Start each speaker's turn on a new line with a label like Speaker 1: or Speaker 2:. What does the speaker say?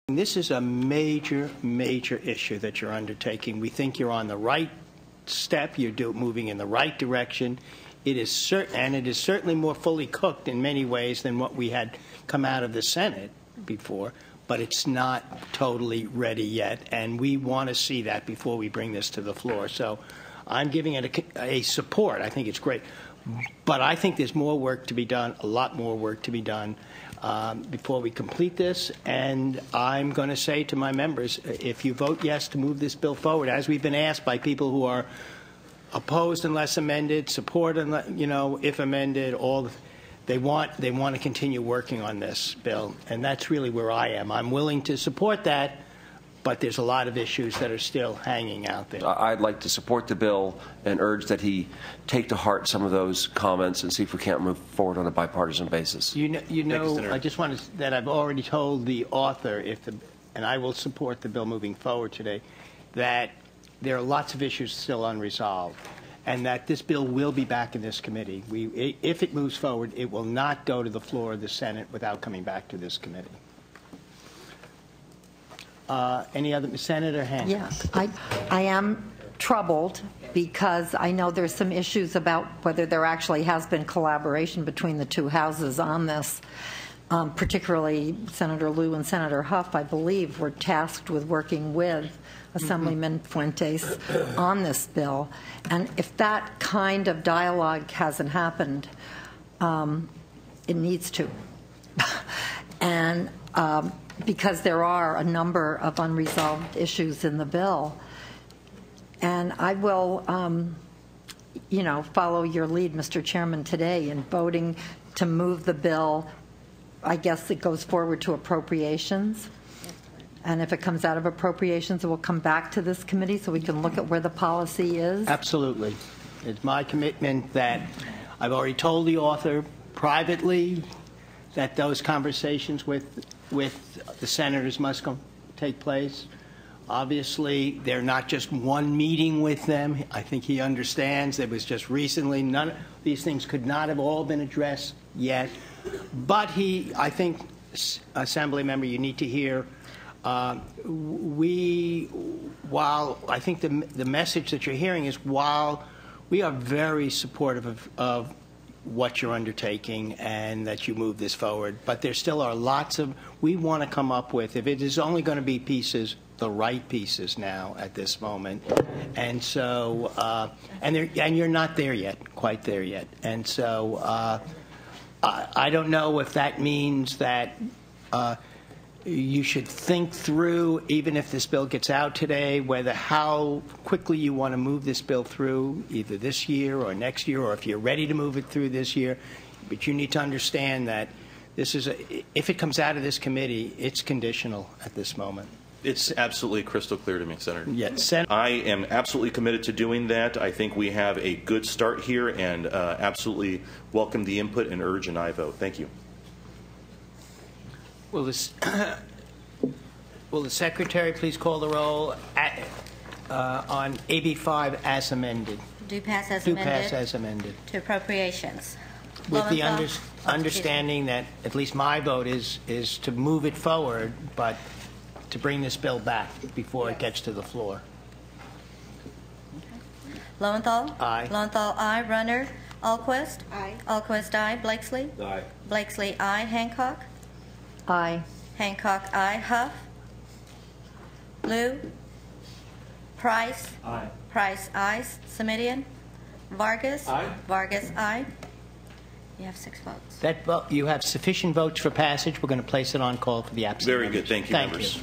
Speaker 1: This is a major, major issue that you're undertaking. We think you're on the right step. You're moving in the right direction. It is certainly more fully cooked in many ways than what we had come out of the Senate before, but it's not totally ready yet, and we want to see that before we bring this to the floor. So I'm giving it a support. I think it's great. But I think there's more work to be done, a lot more work to be done before we complete this. And I'm going to say to my members, if you vote yes to move this bill forward, as we've been asked by people who are opposed unless amended, support, if amended, they want to continue working on this bill. And that's really where I am. I'm willing to support that, but there's a lot of issues that are still hanging out there.
Speaker 2: I'd like to support the bill and urge that he take to heart some of those comments and see if we can't move forward on a bipartisan basis.
Speaker 1: I just want to that I've already told the author, and I will support the bill moving forward today, that there are lots of issues still unresolved, and that this bill will be back in this committee. If it moves forward, it will not go to the floor of the Senate without coming back to this committee. Any other? Senator Hancock?
Speaker 3: Yes, I am troubled because I know there's some issues about whether there actually has been collaboration between the two houses on this. Particularly Senator Lieu and Senator Huff, I believe, were tasked with working with Assemblyman Fuentes on this bill. And if that kind of dialogue hasn't happened, it needs to. And because there are a number of unresolved issues in the bill. And I will, follow your lead, Mr. Chairman, today in voting to move the bill. I guess it goes forward to appropriations. And if it comes out of appropriations, it will come back to this committee so we can look at where the policy is.
Speaker 1: Absolutely. It's my commitment that I've already told the author privately that those conversations with the senators must take place. Obviously, they're not just one meeting with them. I think he understands. It was just recently. None of these things could not have all been addressed yet. But I think, Assembly member, you need to hear, while I think the message that you're hearing is while we are very supportive of what you're undertaking and that you move this forward, but there still are lots of, we want to come up with, if it is only going to be pieces, the right pieces now at this moment. And so, and you're not there yet, quite there yet. And so I don't know if that means that you should think through, even if this bill gets out today, how quickly you want to move this bill through, either this year or next year, or if you're ready to move it through this year. But you need to understand that this is if it comes out of this committee, it's conditional at this moment.
Speaker 4: It's absolutely crystal clear to me, Senator.
Speaker 1: Yes,
Speaker 4: I am absolutely committed to doing that. I think we have a good start here, and absolutely welcome the input and urge an aye vote. Thank you.
Speaker 1: Will the Secretary please call the roll on AB 5 as amended?
Speaker 5: Do pass as
Speaker 1: Do
Speaker 5: amended.
Speaker 1: pass as amended.
Speaker 5: To appropriations.
Speaker 1: With the understanding that at least my vote is to move it forward, but to bring this bill back before it gets to the floor.
Speaker 5: Lowenthal?
Speaker 1: Aye.
Speaker 5: Lowenthal, aye. Runner? Alquist?
Speaker 6: Aye.
Speaker 5: Alquist, aye. Blakesley?
Speaker 2: Aye.
Speaker 5: Blakesley, aye. Hancock?
Speaker 3: Aye.
Speaker 5: Hancock, aye. Huff? Lieu? Price?
Speaker 2: Aye.
Speaker 5: Price, aye. Semidian? Vargas?
Speaker 2: Aye.
Speaker 5: Vargas, aye. You have 6 votes.
Speaker 1: You have sufficient votes for passage. We're going to place it on call for the absent
Speaker 4: Very
Speaker 1: members.
Speaker 4: good. Thank you, members.
Speaker 1: You.